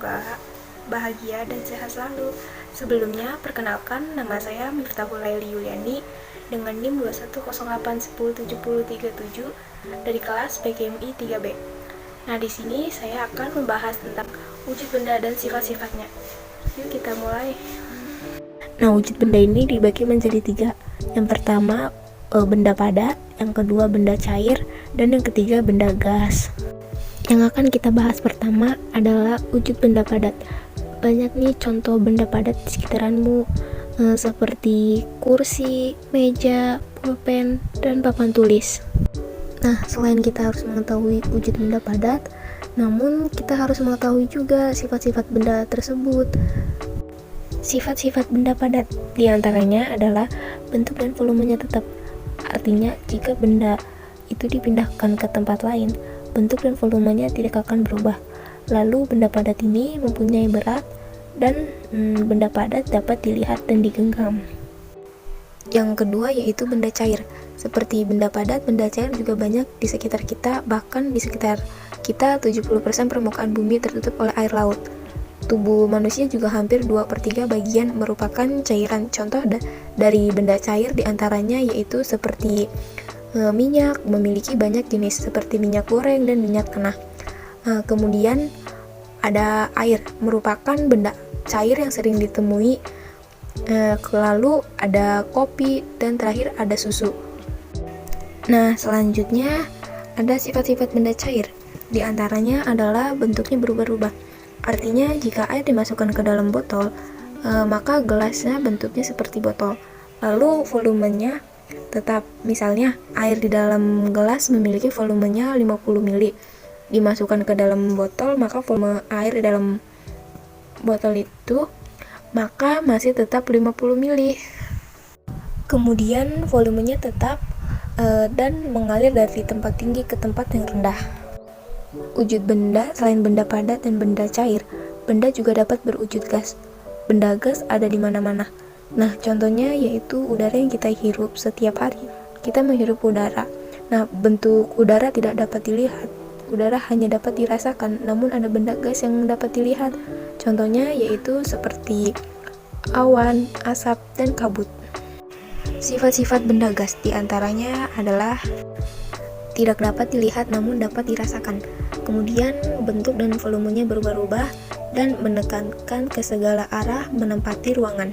semoga bahagia dan sehat selalu. Sebelumnya, perkenalkan, nama saya Miftahul Laili Yuliani dengan NIM 2108107037 dari kelas PGMI 3B. Nah, di sini saya akan membahas tentang wujud benda dan sifat-sifatnya. Yuk kita mulai. Nah, wujud benda ini dibagi menjadi 3. Yang pertama, benda padat, yang kedua benda cair, dan yang ketiga benda gas. Yang akan kita bahas pertama adalah wujud benda padat. Banyak nih contoh benda padat di sekitaranmu, seperti kursi, meja, pulpen, dan papan tulis. Nah, selain kita harus mengetahui wujud benda padat, namun kita harus mengetahui juga sifat-sifat benda tersebut. Sifat-sifat benda padat diantaranya adalah bentuk dan volumenya tetap. Artinya, jika benda itu dipindahkan ke tempat lain, bentuk dan volumenya tidak akan berubah. Lalu benda padat ini mempunyai berat dan benda padat dapat dilihat dan digenggam. Yang kedua yaitu benda cair. Seperti benda padat, benda cair juga banyak di sekitar kita, bahkan di sekitar kita 70% permukaan bumi tertutup oleh air laut. Tubuh manusia juga hampir 2/3 bagian merupakan cairan. Contoh dari benda cair diantaranya yaitu seperti minyak, memiliki banyak jenis seperti minyak goreng dan minyak tanah. Kemudian ada air, merupakan benda cair yang sering ditemui. Lalu ada kopi, dan terakhir ada susu. Nah, selanjutnya ada sifat-sifat benda cair. Di antaranya adalah bentuknya berubah-ubah. Artinya jika air dimasukkan ke dalam botol, maka gelasnya bentuknya seperti botol. Lalu volumenya tetap, misalnya air di dalam gelas memiliki volumenya 50 ml. Dimasukkan ke dalam botol, maka volume air di dalam botol itu maka masih tetap 50 ml. Kemudian volumenya tetap dan mengalir dari tempat tinggi ke tempat yang rendah. Wujud benda selain benda padat dan benda cair, benda juga dapat berwujud gas. Benda gas ada di mana-mana. Nah, contohnya yaitu udara yang kita hirup setiap hari. Kita menghirup udara. Nah, bentuk udara tidak dapat dilihat. Udara hanya dapat dirasakan, namun ada benda gas yang dapat dilihat. Contohnya yaitu seperti awan, asap, dan kabut. Sifat-sifat benda gas diantaranya adalah tidak dapat dilihat namun dapat dirasakan. Kemudian bentuk dan volumenya berubah-ubah dan menekankan ke segala arah menempati ruangan.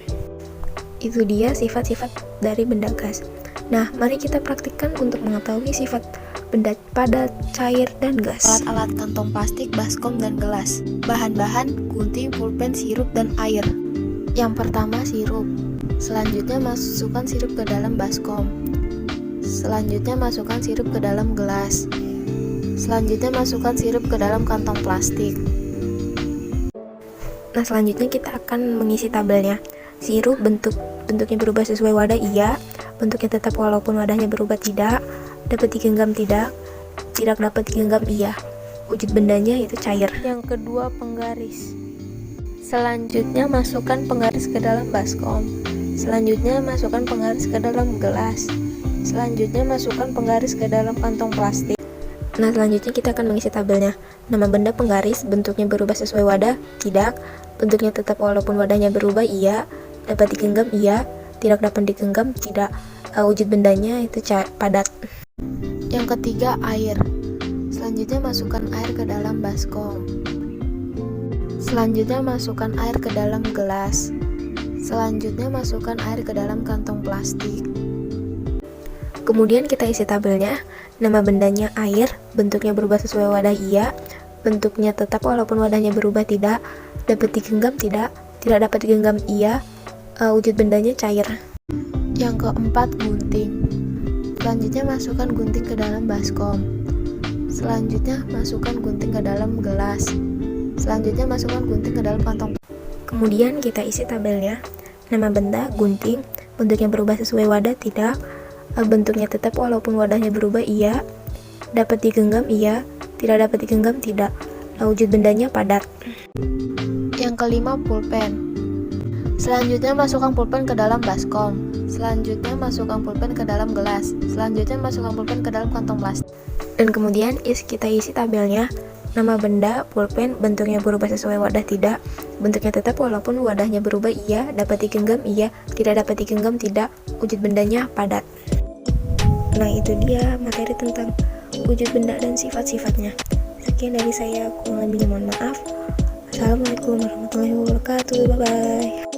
Itu dia sifat-sifat dari benda gas. Nah, mari kita praktikkan untuk mengetahui sifat benda padat, cair, dan gas. Alat-alat kantong plastik, baskom, dan gelas. Bahan-bahan, gunting, pulpen, sirup, dan air. Yang pertama, sirup. Selanjutnya masukkan sirup ke dalam baskom. Selanjutnya masukkan sirup ke dalam gelas. Selanjutnya masukkan sirup ke dalam kantong plastik. Nah, selanjutnya kita akan mengisi tabelnya. Sirup bentuknya berubah sesuai wadah, iya. Bentuknya tetap walaupun wadahnya berubah, tidak. Dapat digenggam, tidak dapat digenggam, iya. Wujud bendanya itu cair. Yang kedua, penggaris. Selanjutnya masukkan penggaris ke dalam baskom. Selanjutnya masukkan penggaris ke dalam gelas. Selanjutnya masukkan penggaris ke dalam kantong plastik. Nah, selanjutnya kita akan mengisi tabelnya. Nama benda penggaris, bentuknya berubah sesuai wadah, tidak. Bentuknya tetap walaupun wadahnya berubah, iya. Dapat digenggam, iya. Tidak dapat digenggam, tidak. Wujud bendanya itu padat. Yang ketiga, air. Selanjutnya masukkan air ke dalam baskom. Selanjutnya masukkan air ke dalam gelas. Selanjutnya masukkan air ke dalam kantong plastik. Kemudian kita isi tabelnya. Nama bendanya air, bentuknya berubah sesuai wadah, iya. Bentuknya tetap walaupun wadahnya berubah, tidak. Dapat digenggam, tidak dapat digenggam, iya. Wujud bendanya cair. Yang keempat, gunting. Selanjutnya masukkan gunting ke dalam baskom. Selanjutnya masukkan gunting ke dalam gelas. Selanjutnya masukkan gunting ke dalam kantong. Kemudian kita isi tabelnya. Nama benda gunting, bentuknya berubah sesuai wadah, tidak. Bentuknya tetap walaupun wadahnya berubah, iya. Dapat digenggam, iya. Tidak dapat digenggam, tidak. Wujud bendanya padat. Yang kelima, pulpen. Selanjutnya masukkan pulpen ke dalam baskom. Selanjutnya masukkan pulpen ke dalam gelas. Selanjutnya masukkan pulpen ke dalam kantong plastik. Dan kemudian kita isi tabelnya. Nama benda, pulpen, bentuknya berubah sesuai wadah tidak, bentuknya tetap walaupun wadahnya berubah iya, dapat digenggam iya, tidak dapat digenggam tidak, wujud bendanya padat. Nah itu dia materi tentang wujud benda dan sifat-sifatnya. Sekian dari saya, kurang lebihnya mohon maaf. Assalamualaikum warahmatullahi wabarakatuh, bye-bye.